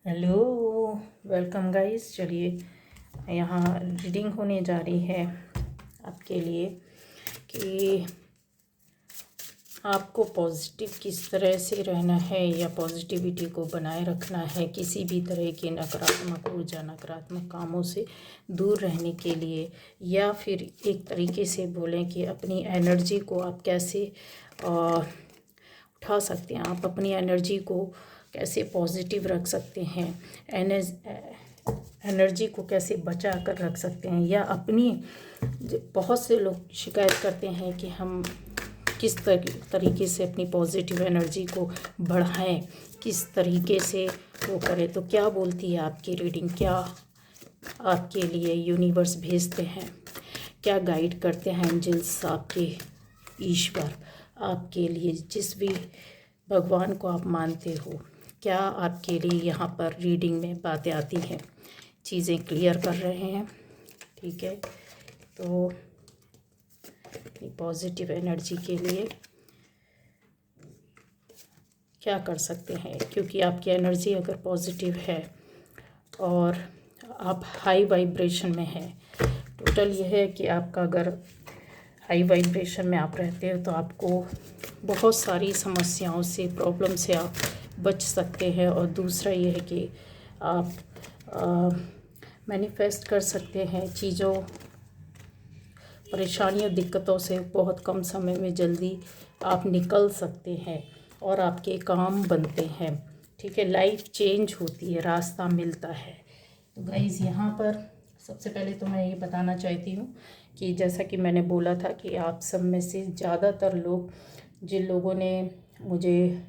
Hello, welcome guys. चलिए यहाँ reading होने जा रही है आपके लिए कि आपको पॉजिटिव किस तरह से रहना है या पॉजिटिविटी को बनाए रखना है किसी भी तरह की नकारात्मक ऊर्जा नकारात्मक कामों से दूर रहने के लिए, या फिर एक तरीके से बोलें कि अपनी एनर्जी को आप कैसे उठा सकते हैं। आप अपनी एनर्जी को कैसे पॉजिटिव रख सकते हैं, एनर्जी को कैसे बचा कर रख सकते हैं, या अपनी बहुत से लोग शिकायत करते हैं कि हम किस तरीके से अपनी पॉजिटिव एनर्जी को बढ़ाएं, किस तरीके से वो करें। तो क्या बोलती है आपकी रीडिंग, क्या आपके लिए यूनिवर्स भेजते हैं, क्या गाइड करते हैं एंजल्स, आपके ईश्वर आपके लिए, जिस भी भगवान को आप मानते हो, क्या आपके लिए यहाँ पर रीडिंग में बातें आती हैं, चीज़ें क्लियर कर रहे हैं। ठीक है, तो पॉजिटिव एनर्जी के लिए क्या कर सकते हैं, क्योंकि आपकी एनर्जी अगर पॉजिटिव है और आप हाई वाइब्रेशन में हैं, टोटल यह है कि आपका अगर हाई वाइब्रेशन में आप रहते हो तो आपको बहुत सारी समस्याओं से, प्रॉब्लम से आप बच सकते हैं। और दूसरा यह है कि आप मैनिफेस्ट कर सकते हैं चीज़ों, परेशानियों, दिक्कतों से बहुत कम समय में जल्दी आप निकल सकते हैं और आपके काम बनते हैं। ठीक है, लाइफ चेंज होती है, रास्ता मिलता है। तो गाइज़ यहाँ पर सबसे पहले तो मैं ये बताना चाहती हूँ कि जैसा कि मैंने बोला था कि आप सब में से ज़्यादातर लोग, जिन लोगों ने मुझे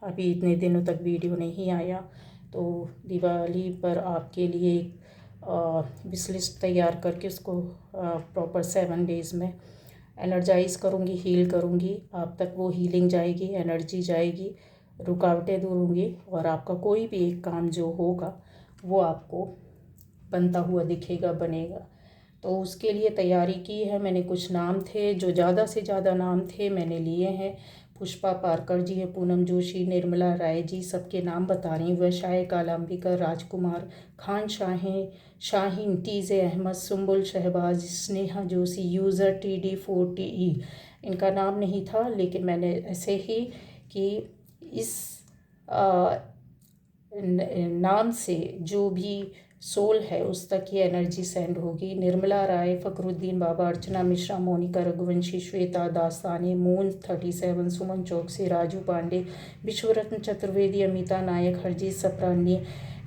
अभी इतने दिनों तक वीडियो नहीं आया, तो दिवाली पर आपके लिए विश लिस्ट तैयार करके उसको प्रॉपर 7 डेज़ में एनर्जाइज़ करूँगी, हील करूँगी। आप तक वो हीलिंग जाएगी, एनर्जी जाएगी, रुकावटें दूर होंगी और आपका कोई भी एक काम जो होगा वो आपको बनता हुआ दिखेगा, बनेगा। तो उसके लिए तैयारी की है मैंने। कुछ नाम थे, जो ज़्यादा से ज़्यादा नाम थे मैंने लिए हैं। पुष्पा पारकर जी हैं, पूनम जोशी, निर्मला राय जी, सबके नाम बता रही हूँ। Vaishay Kalambikar, Rajkumar, Khan Shaheen, TJ Ahmed, Sumbul Shahbaz, Sneha Joshi, user TD40E। इनका नाम नहीं था, लेकिन मैंने ऐसे ही कि इस नाम से जो भी सोल है उस तक ये एनर्जी सेंड होगी। Nirmala Rai, Fakhruddin Baba, Archana Mishra, Monika Raghuvanshi, Shweta Dastani, moon 37, Suman Chouksey, Raju Pandey, Vishwaratna Chaturvedi, Amita Nayak, Harjeet Sapra,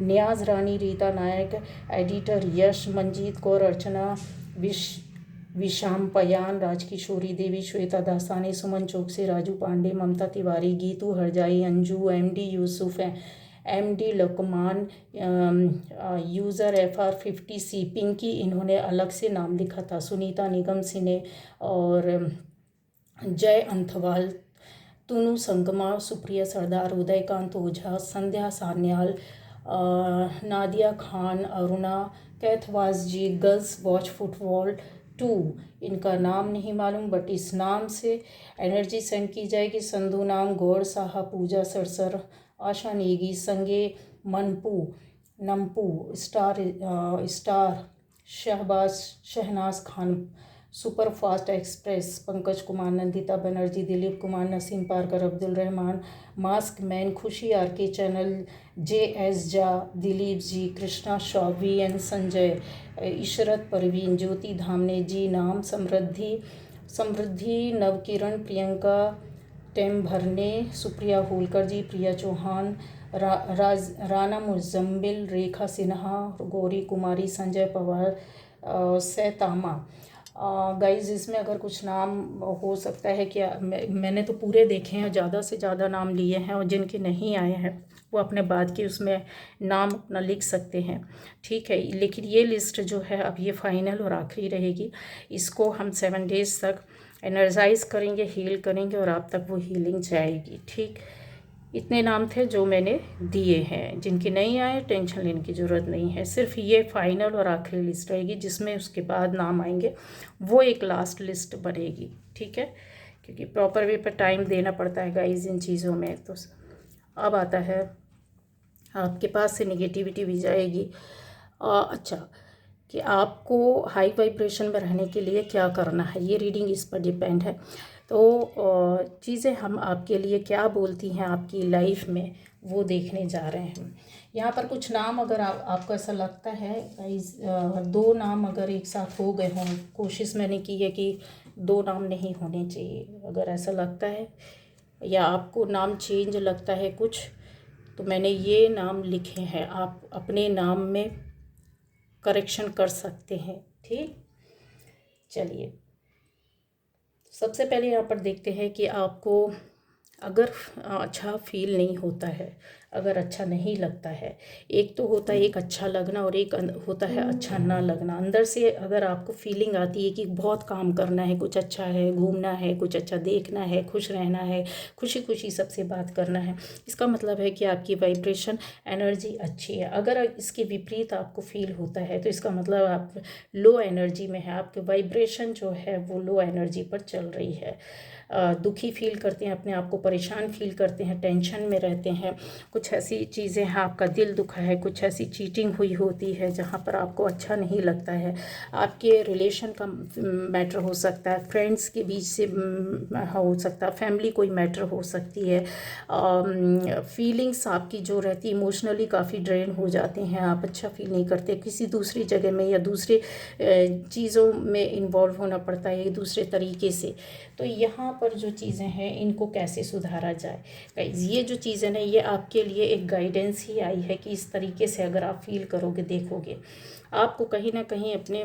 Niyaz Rani, Rita Nayak, editor Yash, Manjeet Kaur, Archana Visham Payan, Rajkishori Devi, Shweta Dastani, Suman Chouksey, Raju Pandey, Mamta Tiwari, Geetu Harjai, Anju, MD Yusuf, MD Lukman, user FR50C, Pinky, इन्होंने अलग से नाम लिखा था, सुनीता निगम सिने और जय अंथवाल, तुनु संगमा, सुप्रिया सरदार, उदयकांत ओझा, संध्या सान्याल, नादिया खान, अरुणा कैथवास जी, गर्ल्स वॉच फुटबॉल 2। इनका नाम नहीं मालूम, बट इस नाम से एनर्जी सेंड की जाएगी। संधु नाम, गौर साहा, पूजा सरसर, आशा नेगी, संगे नमपू, star Shahbaz, Shahnaz Khan, super fast express, Pankaj Kumar, Nandita Banerjee, Dilip Kumar, Naseem Parkar, Abdul Rahman, mask man, Khushi RK channel, JS Jha, Dilip ji, Krishna Shaw, VN Sanjay, Ishrat Parveen, Jyoti Dhamne ji, नाम समृद्धि, नवकिरण, प्रियंका टेम भरने, सुप्रिया होलकर जी, प्रिया चौहान, राना मुजम्मिल, रेखा सिन्हा, गौरी कुमारी, संजय पवार, सैतामा। गाइज इसमें अगर कुछ नाम हो सकता है कि मैंने तो पूरे देखे हैं, ज़्यादा से ज़्यादा नाम लिए हैं, और जिनके नहीं आए हैं वो अपने बाद की उसमें नाम अपना लिख सकते हैं। ठीक है, लेकिन ये लिस्ट जो है अब ये फाइनल और आखिरी रहेगी। इसको हम 7 डेज़ तक एनर्जाइज करेंगे, हील करेंगे और आप तक वो हीलिंग जाएगी। ठीक, इतने नाम थे जो मैंने दिए हैं। जिनके नहीं आए टेंशन लेने की ज़रूरत नहीं है, सिर्फ ये फाइनल और आखिरी लिस्ट रहेगी, जिसमें उसके बाद नाम आएंगे वो एक लास्ट लिस्ट बनेगी। ठीक है, क्योंकि प्रॉपर वे पर टाइम देना पड़ता है गाइज इन चीज़ों में। तो अब आता है आपके पास से नेगेटिविटी भी जाएगी। अच्छा, कि आपको हाई वाइब्रेशन में रहने के लिए क्या करना है, ये रीडिंग इस पर डिपेंड है। तो चीज़ें हम आपके लिए क्या बोलती हैं आपकी लाइफ में, वो देखने जा रहे हैं। यहाँ पर कुछ नाम अगर आपको ऐसा लगता है गाइस, 2 नाम अगर एक साथ हो गए हों, कोशिश मैंने की है कि 2 नाम नहीं होने चाहिए। अगर ऐसा लगता है या आपको नाम चेंज लगता है कुछ, तो मैंने ये नाम लिखे हैं, आप अपने नाम में करेक्शन कर सकते हैं। ठीक, चलिए सबसे पहले यहाँ पर देखते हैं कि आपको अगर अच्छा फील नहीं होता है, अगर अच्छा नहीं लगता है, एक तो होता है एक अच्छा लगना और एक होता है अच्छा ना लगना। अंदर से अगर आपको फीलिंग आती है कि बहुत काम करना है, कुछ अच्छा है, घूमना है, कुछ अच्छा देखना है, खुश रहना है, खुशी खुशी सबसे बात करना है, इसका मतलब है कि आपकी वाइब्रेशन एनर्जी अच्छी है। अगर इसके विपरीत आपको फील होता है तो इसका मतलब आप लो एनर्जी में है, आपके वाइब्रेशन जो है वो लो एनर्जी पर चल रही है। दुखी फील करते हैं, अपने आप को परेशान फील करते हैं, टेंशन में रहते हैं, कुछ ऐसी चीज़ें हैं, आपका दिल दुखा है, कुछ ऐसी चीटिंग हुई होती है जहाँ पर आपको अच्छा नहीं लगता है। आपके रिलेशन का मैटर हो सकता है, फ्रेंड्स के बीच से हो सकता है, फैमिली कोई मैटर हो सकती है। फीलिंग्स आपकी जो रहती है इमोशनली काफ़ी ड्रेन हो जाते हैं, आप अच्छा फील नहीं करते, किसी दूसरी जगह में या दूसरे चीज़ों में इन्वॉल्व होना पड़ता है दूसरे तरीके से। तो यहाँ पर जो चीज़ें हैं इनको कैसे सुधारा जाए गाइस, ये जो चीज़ें हैं ये आपके लिए एक गाइडेंस ही आई है कि इस तरीके से अगर आप फील करोगे, देखोगे, आपको कहीं ना कहीं अपने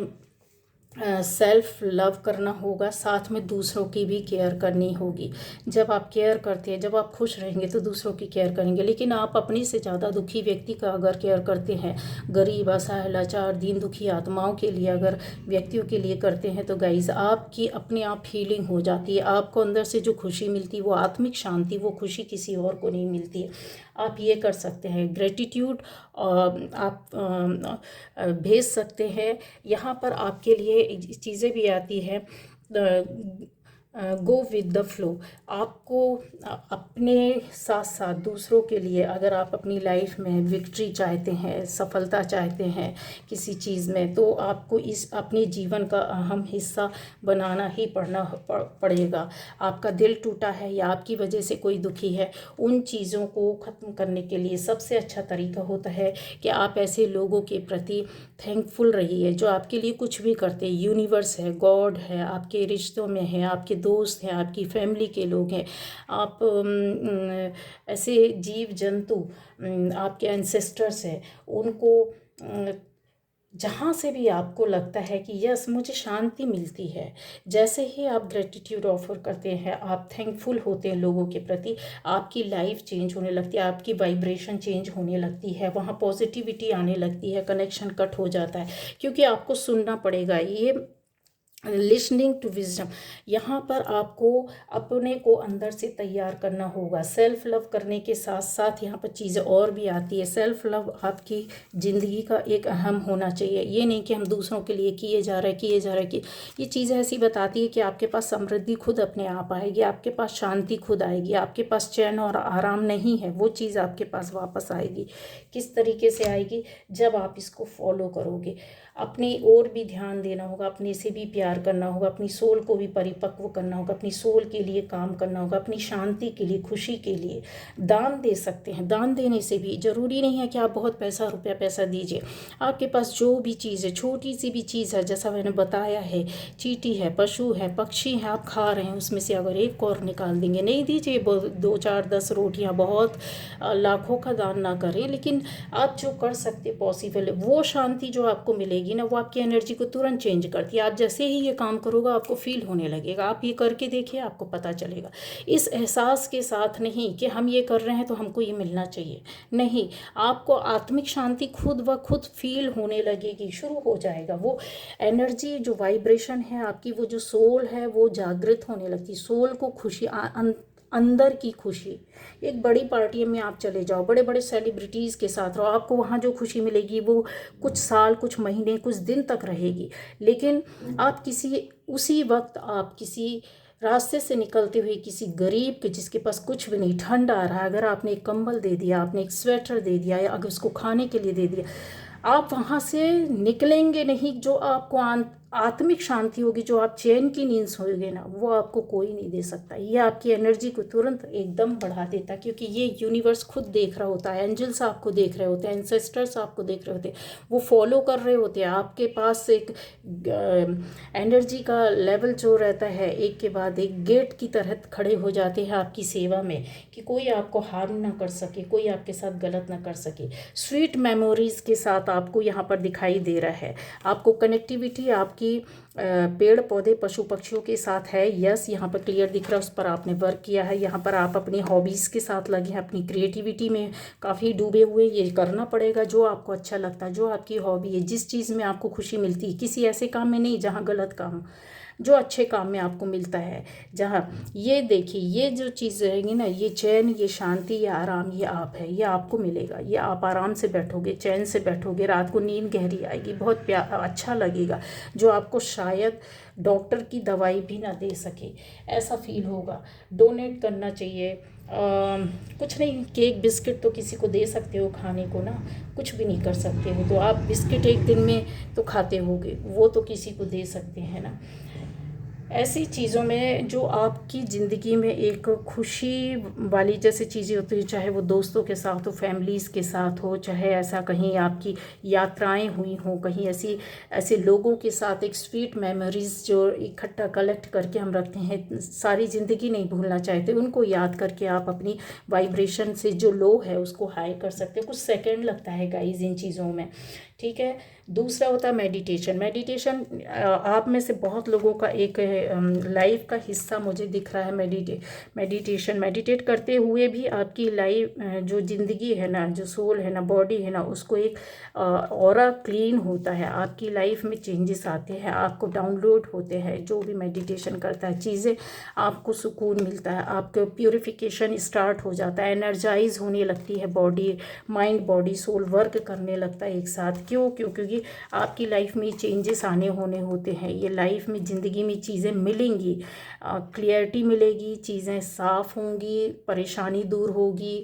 सेल्फ लव करना होगा, साथ में दूसरों की भी केयर करनी होगी। जब आप केयर करते हैं, जब आप खुश रहेंगे तो दूसरों की केयर करेंगे, लेकिन आप अपने से ज़्यादा दुखी व्यक्ति का अगर केयर करते हैं, गरीब, असहाय, लाचार, दीन दुखी आत्माओं के लिए अगर व्यक्तियों के लिए करते हैं, तो गाइज आपकी अपने आप फीलिंग हो जाती है, आपको अंदर से जो खुशी मिलती है वो आत्मिक शांति, वो खुशी किसी और को नहीं मिलती है। आप ये कर सकते हैं, ग्रेटिट्यूड आप भेज सकते हैं। यहाँ पर आपके लिए चीज़ें भी आती है, गो विद द फ्लो। आपको अपने साथ साथ दूसरों के लिए, अगर आप अपनी लाइफ में विक्ट्री चाहते हैं, सफलता चाहते हैं किसी चीज़ में, तो आपको इस अपने जीवन का अहम हिस्सा बनाना ही पड़ेगा। आपका दिल टूटा है या आपकी वजह से कोई दुखी है, उन चीज़ों को ख़त्म करने के लिए सबसे अच्छा तरीका होता है कि आप ऐसे लोगों के प्रति थैंकफुल रहिए जो आपके लिए कुछ भी करते हैं। यूनिवर्स है, गॉड है, आपके रिश्तों में है, आपके दोस्त हैं, आपकी फैमिली के लोग हैं, आप ऐसे जीव जंतु, आपके एंसेस्टर्स हैं, उनको जहाँ से भी आपको लगता है कि यस मुझे शांति मिलती है, जैसे ही आप ग्रेटिट्यूड ऑफर करते हैं, आप थैंकफुल होते हैं लोगों के प्रति, आपकी लाइफ चेंज होने लगती है, आपकी वाइब्रेशन चेंज होने लगती है, वहाँ पॉजिटिविटी आने लगती है, कनेक्शन कट हो जाता है, क्योंकि आपको सुनना पड़ेगा। ये लिसनिंग टू विजडम, यहाँ पर आपको अपने को अंदर से तैयार करना होगा। सेल्फ लव करने के साथ साथ यहाँ पर चीज़ें और भी आती है। सेल्फ लव आपकी ज़िंदगी का एक अहम होना चाहिए। ये नहीं कि हम दूसरों के लिए किए जा रहे कि ये चीज़ें ऐसी बताती है कि आपके पास समृद्धि खुद अपने आप आएगी, आपके पास शांति खुद आएगी, आपके पास चैन और आराम नहीं है, वो चीज़ आपके पास वापस आएगी। किस तरीके से आएगी? जब आप इसको फॉलो करोगे। अपनी ओर भी ध्यान देना होगा, अपने से भी प्यार करना होगा, अपनी सोल को भी परिपक्व करना होगा, अपनी सोल के लिए काम करना होगा, अपनी शांति के लिए, खुशी के लिए दान दे सकते हैं। दान देने से भी ज़रूरी नहीं है कि आप बहुत पैसा दीजिए। आपके पास जो भी चीज़ है, छोटी सी भी चीज़ है, जैसा मैंने बताया है, चींटी है, पशु है, पक्षी है, आप खा रहे हैं, उसमें से अगर एक और निकाल देंगे, नहीं दीजिए 2 4 10 रोटियाँ, बहुत लाखों का दान ना करें, लेकिन आप जो कर सकते पॉसिबल है, वो शांति जो आपको मिलेगी ना, वो आपकी एनर्जी को तुरंत चेंज करती है। आप जैसे ही ये काम करोगे आपको फील होने लगेगा। आप ये करके देखिए, आपको पता चलेगा। इस एहसास के साथ नहीं कि हम ये कर रहे हैं तो हमको ये मिलना चाहिए, नहीं, आपको आत्मिक शांति खुद ब खुद फील होने लगेगी, शुरू हो जाएगा। वो एनर्जी जो वाइब्रेशन है आपकी, वो जो सोल है वो जागृत होने लगती। सोल को खुशी, अंदर की खुशी, एक बड़ी पार्टी में आप चले जाओ, बड़े बड़े सेलिब्रिटीज़ के साथ रहो, आपको वहाँ जो खुशी मिलेगी वो कुछ साल, कुछ महीने, कुछ दिन तक रहेगी। लेकिन आप उसी वक्त आप किसी रास्ते से निकलते हुए किसी गरीब के जिसके पास कुछ भी नहीं, ठंड आ रहा है, अगर आपने एक कंबल दे दिया, आपने एक स्वेटर दे दिया, या अगर उसको खाने के लिए दे दिया, आप वहाँ से निकलेंगे नहीं। जो आपको आत्मिक शांति होगी, जो आप चैन की नींद सोएंगे ना, वो आपको कोई नहीं दे सकता। ये आपकी एनर्जी को तुरंत एकदम बढ़ा देता है, क्योंकि ये यूनिवर्स खुद देख रहा होता है, एंजल्स आपको देख रहे होते हैं, एंसेस्टर्स आपको देख रहे होते हैं, वो फॉलो कर रहे होते हैं। आपके पास एक एनर्जी का लेवल जो रहता है, एक के बाद एक गेट की तरह खड़े हो जाते हैं आपकी सेवा में, कि कोई आपको हार्म ना कर सके, कोई आपके साथ गलत ना कर सके। स्वीट मेमोरीज के साथ आपको यहाँ पर दिखाई दे रहा है। आपको कनेक्टिविटी आपकी पेड़ पौधे पशु पक्षियों के साथ है। यस, यहाँ पर क्लियर दिख रहा है, उस पर आपने वर्क किया है। यहाँ पर आप अपनी हॉबीज़ के साथ लगे हैं, अपनी क्रिएटिविटी में काफ़ी डूबे हुए। ये करना पड़ेगा जो आपको अच्छा लगता है, जो आपकी हॉबी है, जिस चीज़ में आपको खुशी मिलती है। किसी ऐसे काम में नहीं जहाँ गलत काम, जो अच्छे काम में आपको मिलता है, जहाँ ये देखिए, ये जो चीज़ रहेगी ना, ये चैन, ये शांति, ये आराम, ये आप है, ये आपको मिलेगा। ये आप आराम से बैठोगे, चैन से बैठोगे, रात को नींद गहरी आएगी, बहुत अच्छा लगेगा, जो आपको शायद डॉक्टर की दवाई भी ना दे सके, ऐसा फील होगा। डोनेट करना चाहिए। कुछ नहीं, केक बिस्किट तो किसी को दे सकते हो खाने को ना, कुछ भी नहीं कर सकते हो तो आप बिस्किट एक दिन में तो खाते होगे, वो तो किसी को दे सकते हैं ना। ऐसी चीज़ों में जो आपकी ज़िंदगी में एक खुशी वाली जैसे चीज़ें होती हैं, चाहे वो दोस्तों के साथ हो, फैमिलीज़ के साथ हो, चाहे ऐसा कहीं आपकी यात्राएं हुई हों, कहीं ऐसे लोगों के साथ एक स्वीट मेमोरीज़ जो इकट्ठा कलेक्ट करके हम रखते हैं, सारी ज़िंदगी नहीं भूलना चाहते, उनको याद करके आप अपनी वाइब्रेशन से जो लो है उसको हाई कर सकते हो। कुछ सेकेंड लगता है गाइज इन चीज़ों में, ठीक है। दूसरा होता है मेडिटेशन। मेडिटेशन आप में से बहुत लोगों का एक लाइफ का हिस्सा मुझे दिख रहा है। मेडिटेशन मेडिटेट करते हुए भी आपकी लाइफ जो ज़िंदगी है ना, जो सोल है ना, बॉडी है ना, उसको एक ऑरा क्लीन होता है, आपकी लाइफ में चेंजेस आते हैं, आपको डाउनलोड होते हैं। जो भी मेडिटेशन करता है, चीज़ें आपको सुकून मिलता है, आपको प्योरिफिकेशन स्टार्ट हो जाता है, एनर्जाइज होने लगती है body, mind body soul work करने लगता है एक साथ। क्योंकि आपकी लाइफ में चेंजेस आने होने होते हैं। ये लाइफ में ज़िंदगी में चीज़ें मिलेंगी, क्लियरिटी मिलेगी, चीज़ें साफ़ होंगी, परेशानी दूर होगी,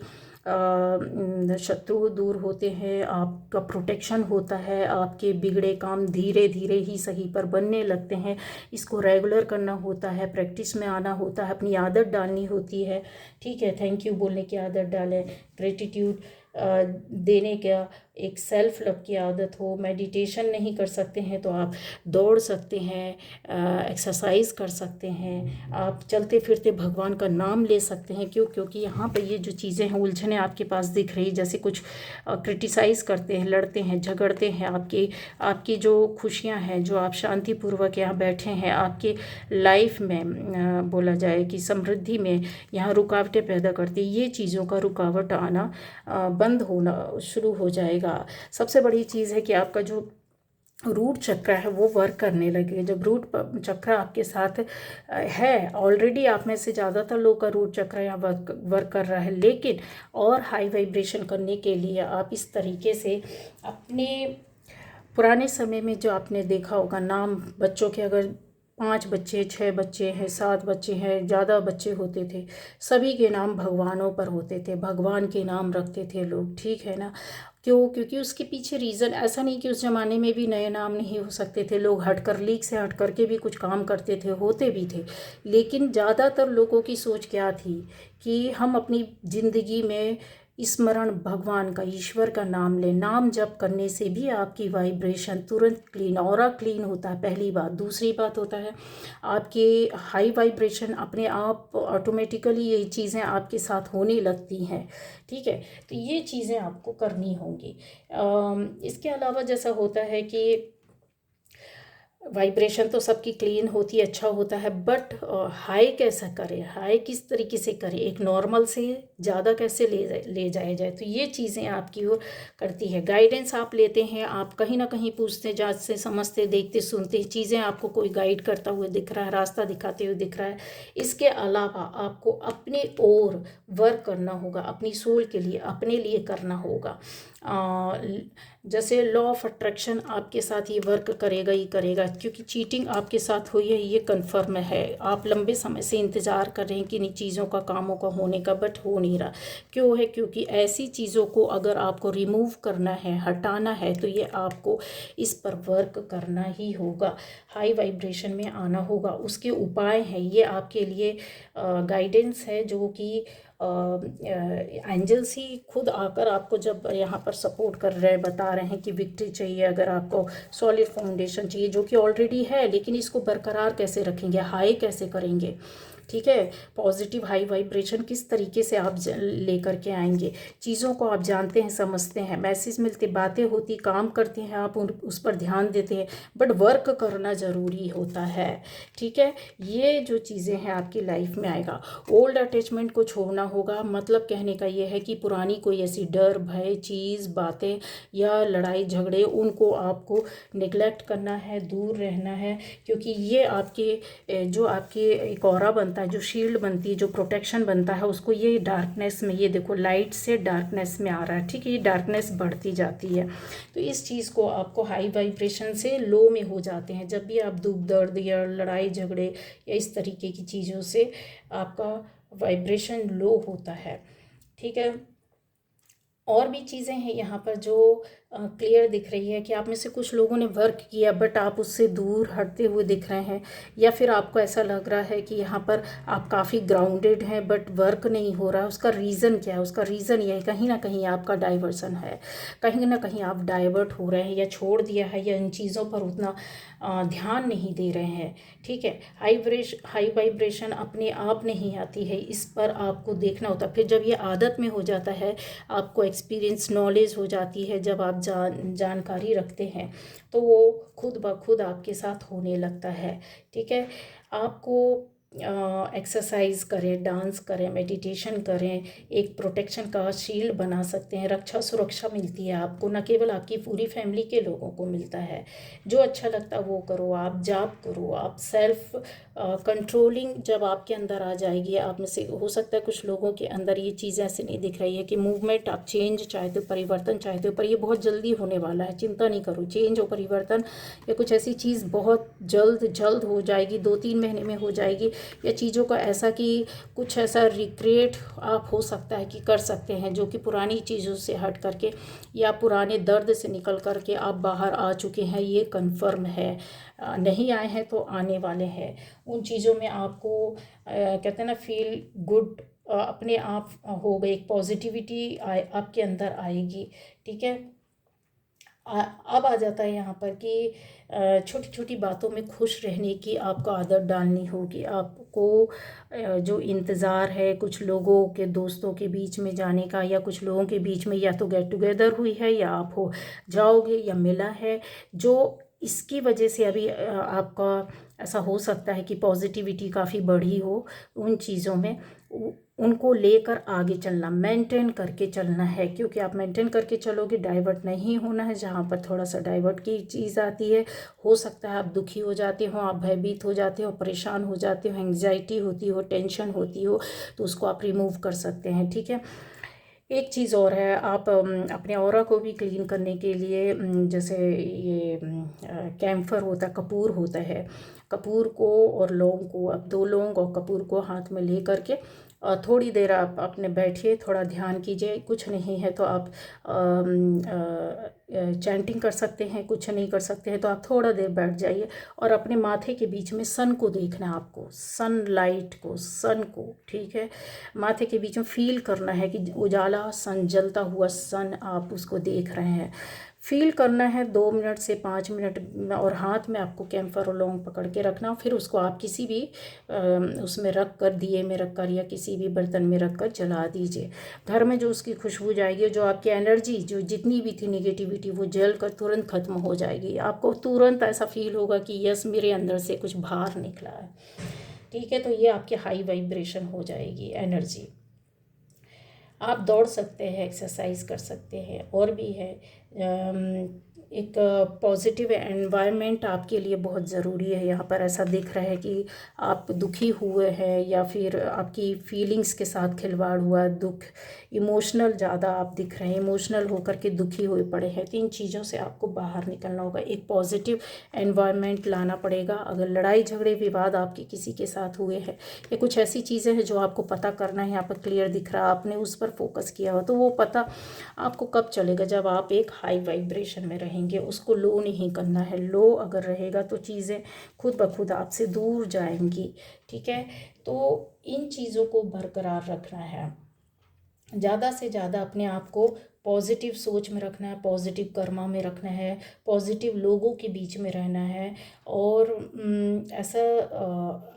शत्रु दूर होते हैं, आपका प्रोटेक्शन होता है, आपके बिगड़े काम धीरे धीरे ही सही पर बनने लगते हैं। इसको रेगुलर करना होता है, प्रैक्टिस में आना होता है, अपनी आदत डालनी होती है, ठीक है। थैंक यू बोलने की आदत डालें, ग्रेटिट्यूड देने का एक सेल्फ लव की आदत हो। मेडिटेशन नहीं कर सकते हैं तो आप दौड़ सकते हैं, एक्सरसाइज कर सकते हैं, आप चलते फिरते भगवान का नाम ले सकते हैं। क्योंकि यहाँ पे ये जो चीज़ें हैं, उलझने आपके पास दिख रही, जैसे कुछ क्रिटिसाइज़ करते हैं, लड़ते हैं, झगड़ते हैं, आपकी जो खुशियाँ हैं, जो आप शांतिपूर्वक यहाँ बैठे हैं, आपके लाइफ में बोला जाए कि समृद्धि में यहाँ रुकावटें पैदा करती, ये चीज़ों का रुकावट आना बंद होना शुरू हो जाएगा। सबसे बड़ी चीज़ है कि आपका जो रूट चक्र है वो वर्क करने लगे। जब रूट चक्र आपके साथ है, ऑलरेडी आप में से ज़्यादातर लोग का रूट चक्र यहाँ वर्क कर रहा है, लेकिन और हाई वाइब्रेशन करने के लिए आप इस तरीके से अपने पुराने समय में जो आपने देखा होगा, नाम बच्चों के अगर 5 बच्चे, 6 बच्चे हैं, 7 बच्चे हैं, ज़्यादा बच्चे होते थे, सभी के नाम भगवानों पर होते थे, भगवान के नाम रखते थे लोग, ठीक है ना। क्योंकि उसके पीछे रीज़न ऐसा नहीं कि उस ज़माने में भी नए नाम नहीं हो सकते थे, लोग हटकर लीक से हट करके भी कुछ काम करते थे, होते भी थे, लेकिन ज़्यादातर लोगों की सोच क्या थी कि हम अपनी ज़िंदगी में स्मरण भगवान का, ईश्वर का नाम लें। नाम जप करने से भी आपकी वाइब्रेशन तुरंत क्लीन, ऑरा क्लीन होता है, पहली बात। दूसरी बात होता है आपके हाई वाइब्रेशन अपने आप ऑटोमेटिकली ये चीज़ें आपके साथ होने लगती हैं, ठीक है। तो ये चीज़ें आपको करनी होंगी। इसके अलावा जैसा होता है कि वाइब्रेशन तो सबकी क्लीन होती है, अच्छा होता है, बट हाई कैसा करें, हाई किस तरीके से करें, एक नॉर्मल से ज़्यादा कैसे ले जाया जाए, तो ये चीज़ें आपकी ओर करती है। गाइडेंस आप लेते हैं, आप कहीं ना कहीं पूछते जांचते समझते देखते सुनते, चीज़ें आपको कोई गाइड करता हुआ दिख रहा है, रास्ता दिखाते हुए दिख रहा है। इसके अलावा आपको अपने ओर वर्क करना होगा, अपनी सोल के लिए, अपने लिए करना होगा। जैसे लॉ ऑफ अट्रैक्शन आपके साथ ये वर्क करेगा ही करेगा, क्योंकि चीटिंग आपके साथ हुई है ये कंफर्म है। आप लंबे समय से इंतज़ार कर रहे हैं कि इन चीज़ों का, कामों का होने का, बट हो नहीं रहा। क्यों है? क्योंकि ऐसी चीज़ों को अगर आपको रिमूव करना है, हटाना है, तो ये आपको इस पर वर्क करना ही होगा, हाई वाइब्रेशन में आना होगा। उसके उपाय हैं, ये आपके लिए गाइडेंस है जो कि एंजल्स ही खुद आकर आपको जब यहाँ पर सपोर्ट कर रहे हैं, बता रहे हैं कि विक्ट्री चाहिए, अगर आपको सॉलिड फाउंडेशन चाहिए जो कि ऑलरेडी है, लेकिन इसको बरकरार कैसे रखेंगे, हाई कैसे करेंगे, ठीक है, पॉजिटिव हाई वाइब्रेशन किस तरीके से आप लेकर के आएंगे। चीज़ों को आप जानते हैं, समझते हैं, मैसेज मिलते, बातें होती, काम करते हैं, आप उस पर ध्यान देते हैं, बट वर्क करना ज़रूरी होता है, ठीक है। ये जो चीज़ें हैं आपकी लाइफ में आएगा। ओल्ड अटैचमेंट को छोड़ना होगा, मतलब कहने का ये है कि पुरानी कोई ऐसी डर, भय, चीज़, बातें या लड़ाई झगड़े, उनको आपको निगलेक्ट करना है, दूर रहना है, क्योंकि ये आपके जो आपके एक ऑरा बनता है, जो शील्ड बनती है, जो प्रोटेक्शन बनता है, उसको ये डार्कनेस में, ये देखो लाइट से डार्कनेस में आ रहा है, ठीक है, ये डार्कनेस बढ़ती जाती है। तो इस चीज़ को आपको हाई वाइब्रेशन से लो में हो जाते हैं जब भी आप दुख दर्द या लड़ाई झगड़े या इस तरीके की चीज़ों से आपका वाइब्रेशन लो होता है, ठीक है। और भी चीज़ें हैं यहाँ पर जो क्लियर दिख रही है कि आप में से कुछ लोगों ने वर्क किया बट आप उससे दूर हटते हुए दिख रहे हैं, या फिर आपको ऐसा लग रहा है कि यहाँ पर आप काफ़ी ग्राउंडेड हैं बट वर्क नहीं हो रहा। उसका रीज़न क्या है? उसका रीज़न ये है कहीं ना कहीं आपका डाइवर्सन है, कहीं ना कहीं आप डाइवर्ट हो रहे हैं या छोड़ दिया है, या इन चीज़ों पर उतना ध्यान नहीं दे रहे हैं, ठीक है। हाई वाइब्रेशन अपने आप नहीं आती है, इस पर आपको देखना होता है। फिर जब ये आदत में हो जाता है, आपको एक्सपीरियंस, नॉलेज हो जाती है, जब आप जानकारी रखते हैं, तो वो खुद ब खुद आपके साथ होने लगता है, ठीक है। आपको एक्सरसाइज करें, डांस करें, मेडिटेशन करें, एक प्रोटेक्शन का शील्ड बना सकते हैं, रक्षा सुरक्षा मिलती है आपको, न केवल आपकी पूरी फैमिली के लोगों को मिलता है। जो अच्छा लगता है वो करो, आप जाप करो, आप सेल्फ कंट्रोलिंग जब आपके अंदर आ जाएगी, आप में से हो सकता है कुछ लोगों के अंदर ये चीज़ ऐसे नहीं दिख रही है कि मूवमेंट, आप चेंज चाहते हो, परिवर्तन चाहते हो, पर ये बहुत जल्दी होने वाला है, चिंता नहीं करो। चेंज और परिवर्तन या कुछ ऐसी चीज़ बहुत जल्द हो जाएगी, 2-3 महीने में हो जाएगी। या चीज़ों का ऐसा कि कुछ ऐसा रिक्रिएट आप हो सकता है कि कर सकते हैं, जो कि पुरानी चीज़ों से हट करके या पुराने दर्द से निकल करके आप बाहर आ चुके हैं, ये कंफर्म है। नहीं आए हैं तो आने वाले हैं। उन चीज़ों में आपको कहते हैं ना, फील गुड अपने आप होगा, एक पॉजिटिविटी आपके अंदर आएगी, ठीक है। अब आ जाता है यहाँ पर कि छोटी छोटी बातों में खुश रहने की आपको आदत डालनी होगी। आपको जो इंतज़ार है कुछ लोगों के, दोस्तों के बीच में जाने का, या कुछ लोगों के बीच में या तो गेट टुगेदर हुई है, या आप हो जाओगे, या मिला है, जो इसकी वजह से अभी आपका ऐसा हो सकता है कि पॉजिटिविटी काफ़ी बढ़ी हो उन चीज़ों में। उनको लेकर आगे चलना, मेंटेन करके चलना है, क्योंकि आप मेंटेन करके चलोगे, डाइवर्ट नहीं होना है। जहाँ पर थोड़ा सा डाइवर्ट की चीज़ आती है, हो सकता है आप दुखी हो जाते हो, आप भयभीत हो जाते हो, परेशान हो जाते हो, एंग्जाइटी होती हो, टेंशन होती हो, तो उसको आप रिमूव कर सकते हैं, ठीक है। एक चीज़ और है, आप अपने ऑरा को भी क्लीन करने के लिए जैसे ये कैम्फर होता है, कपूर होता है, कपूर को और लौंग को, अब 2 लौंग और कपूर को हाथ में ले करके थोड़ी देर आप अपने बैठिए, थोड़ा ध्यान कीजिए। कुछ नहीं है तो आप चैंटिंग कर सकते हैं, कुछ नहीं कर सकते हैं तो आप थोड़ा देर बैठ जाइए और अपने माथे के बीच में सन को देखना है आपको, सनलाइट को, सन को, ठीक है। माथे के बीच में फील करना है कि उजाला सन, जलता हुआ सन आप उसको देख रहे हैं। फील करना है 2 मिनट से 5 मिनट, और हाथ में आपको कैम्फर और लौंग पकड़ के रखना। फिर उसको आप किसी भी उसमें रख कर, दिए में रख कर या किसी भी बर्तन में रख कर जला दीजिए। घर में जो उसकी खुशबू जाएगी, जो आपकी एनर्जी जो जितनी भी थी नेगेटिविटी, वो जल कर तुरंत ख़त्म हो जाएगी। आपको तुरंत ऐसा फील होगा कि यस, मेरे अंदर से कुछ बाहर निकला है, ठीक है। तो ये आपकी हाई वाइब्रेशन हो जाएगी एनर्जी। आप दौड़ सकते हैं, एक्सरसाइज कर सकते हैं, और भी है। एक पॉजिटिव एनवायरनमेंट आपके लिए बहुत ज़रूरी है। यहाँ पर ऐसा दिख रहा है कि आप दुखी हुए हैं या फिर आपकी फीलिंग्स के साथ खिलवाड़ हुआ, दुख, इमोशनल ज़्यादा आप दिख रहे हैं, इमोशनल होकर के दुखी हुए पड़े हैं। तो इन चीज़ों से आपको बाहर निकलना होगा, एक पॉजिटिव एनवायरनमेंट लाना पड़ेगा। अगर लड़ाई झगड़े विवाद आपके किसी के साथ हुए हैं या कुछ ऐसी चीज़ें हैं जो आपको पता करना है, यहाँ पर क्लियर दिख रहा है, आपने उस पर फोकस किया हो, तो वो पता आपको कब चलेगा, जब आप एक हाई वाइब्रेशन में रहेंगे। उसको लो नहीं करना है। लो अगर रहेगा तो चीज़ें खुद ब खुद आपसे दूर जाएंगी, ठीक है। तो इन चीज़ों को बरकरार रखना है, ज़्यादा से ज़्यादा अपने आप को पॉजिटिव सोच में रखना है, पॉजिटिव कर्मा में रखना है, पॉजिटिव लोगों के बीच में रहना है। और ऐसा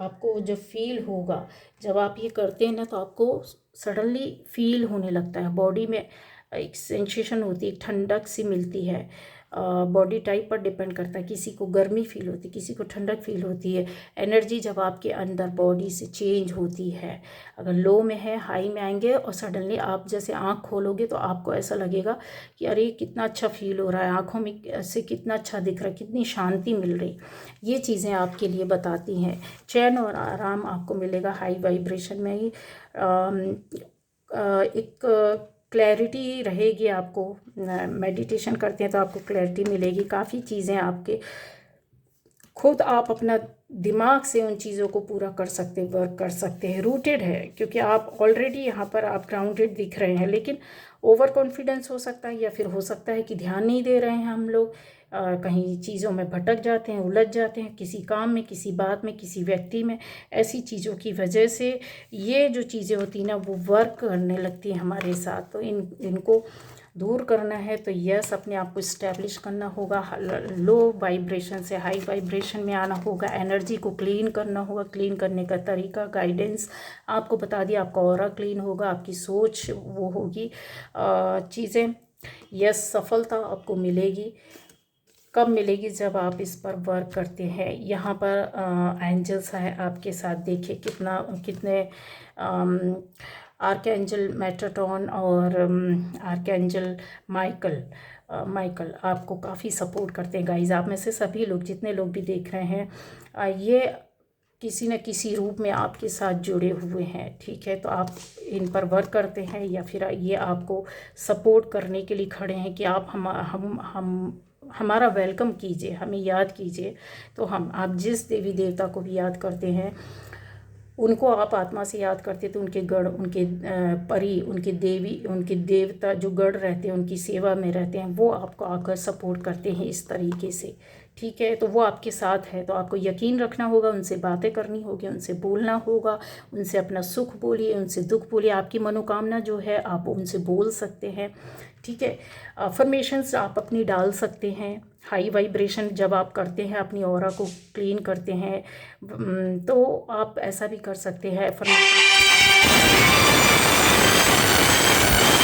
आपको जब फील होगा, जब आप ये करते हैं ना, तो आपको सडनली फील होने लगता है, बॉडी में एक सेंसेशन होती है, एक ठंडक सी मिलती है। बॉडी टाइप पर डिपेंड करता है, किसी को गर्मी फील होती है, किसी को ठंडक फील होती है। एनर्जी जब आपके अंदर बॉडी से चेंज होती है, अगर लो में है हाई में आएंगे, और सडनली आप जैसे आँख खोलोगे तो आपको ऐसा लगेगा कि अरे कितना अच्छा फील हो रहा है, आँखों में से कितना अच्छा दिख रहा है, कितनी शांति मिल रही। ये चीज़ें आपके लिए बताती हैं। चैन और आराम आपको मिलेगा हाई वाइब्रेशन में ही। एक क्लैरिटी रहेगी आपको। मेडिटेशन करते हैं तो आपको क्लैरिटी मिलेगी, काफ़ी चीज़ें आपके खुद आप अपना दिमाग से उन चीज़ों को पूरा कर सकते, वर्क कर सकते हैं। रूटेड है, क्योंकि आप ऑलरेडी यहाँ पर आप ग्राउंडेड दिख रहे हैं, लेकिन ओवर कॉन्फिडेंस हो सकता है, या फिर हो सकता है कि ध्यान नहीं दे रहे हैं हम लोग, कहीं चीज़ों में भटक जाते हैं, उलझ जाते हैं, किसी काम में, किसी बात में, किसी व्यक्ति में। ऐसी चीज़ों की वजह से ये जो चीज़ें होती हैं ना, वो वर्क करने लगती हैं हमारे साथ। तो इनको दूर करना है तो यस, अपने आप को इस्टेब्लिश करना होगा, लो वाइब्रेशन से हाई वाइब्रेशन में आना होगा, एनर्जी को क्लीन करना होगा। क्लीन करने का तरीका, गाइडेंस आपको बता दिया। आपका ऑरा क्लीन होगा, आपकी सोच वो होगी, चीज़ें यस, सफलता आपको मिलेगी। कब मिलेगी? जब आप इस पर वर्क करते हैं। यहाँ पर एंजल्स है आपके साथ, देखिए कितने आर्कएंजल मेटाट्रॉन और आर्कएंजल माइकल आपको काफ़ी सपोर्ट करते हैं गाइज। आप में से सभी लोग, जितने लोग भी देख रहे हैं, ये किसी न किसी रूप में आपके साथ जुड़े हुए हैं, ठीक है। तो आप इन पर वर्क करते हैं, या फिर ये आपको सपोर्ट करने के लिए खड़े हैं कि आप हम हमारा वेलकम कीजिए, हमें याद कीजिए। तो आप जिस देवी देवता को भी याद करते हैं, उनको आप आत्मा से याद करते, तो उनके गढ़, उनके परी, उनके देवी, उनके देवता जो गढ़ रहते हैं, उनकी सेवा में रहते हैं, वो आपको आकर सपोर्ट करते हैं इस तरीके से, ठीक है। तो वो आपके साथ है, तो आपको यकीन रखना होगा, उनसे बातें करनी होगी, उनसे बोलना होगा, उनसे अपना सुख बोलिए, उनसे दुख बोलिए। आपकी मनोकामना जो है आप उनसे बोल सकते हैं, ठीक है। अफर्मेशंस आप अपनी डाल सकते हैं। हाई वाइब्रेशन जब आप करते हैं, अपनी ऑरा को क्लीन करते हैं, तो आप ऐसा भी कर सकते हैं। अफर्मेशन